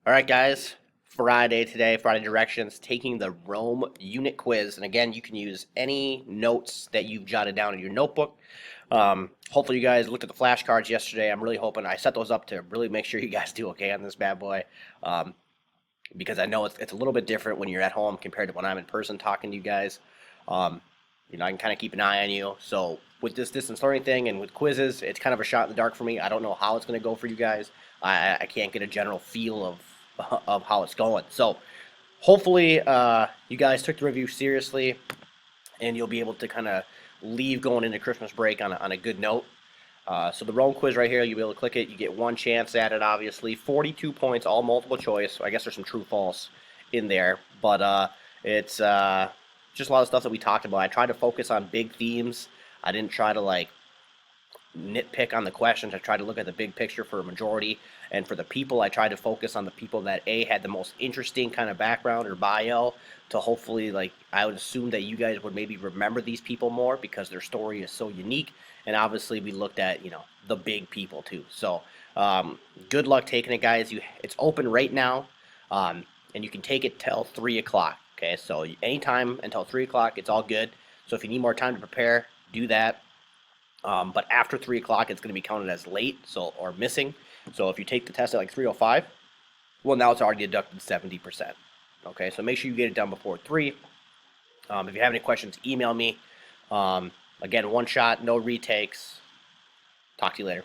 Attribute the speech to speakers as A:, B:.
A: All right, guys. Friday today, Friday directions, taking the Rome unit quiz. And again, you can use any notes that you've jotted down in your notebook. Hopefully, you guys looked at the flashcards yesterday. I'm really hoping I set those up to really make sure you guys do okay on this bad boy. Um, because I know it's a little bit different when you're at home compared to when I'm in person talking to you guys. Um, I can kind of keep an eye on you. So with this distance learning thing and with quizzes, it's kind of a shot in the dark for me. I don't know how it's going to go for you guys. I can't get a general feel of how it's going. So hopefully you guys took the review seriously and you'll be able to kind of leave going into Christmas break on a good note. So the Rome quiz right here, you'll be able to click it. You get one chance at it, obviously. 42 points, all multiple choice. So I guess there's some true false in there. But it's just a lot of stuff that we talked about. I tried to focus on big themes. I didn't try to nitpick on the questions. I tried to look at the big picture for a majority. And for the people, I tried to focus on the people that had the most interesting kind of background or bio to hopefully, I would assume that you guys would maybe remember these people more because their story is so unique. And obviously, we looked at, the big people too. So, good luck taking it, guys. It's open right now, and you can take it till 3 o'clock. Okay, so anytime until 3 o'clock, it's all good. So if you need more time to prepare, do that. But after 3 o'clock, it's going to be counted as late, or missing. So if you take the test at 3:05, well, now it's already deducted 70%. Okay, so make sure you get it done before 3. If you have any questions, email me. Again, one shot, no retakes. Talk to you later.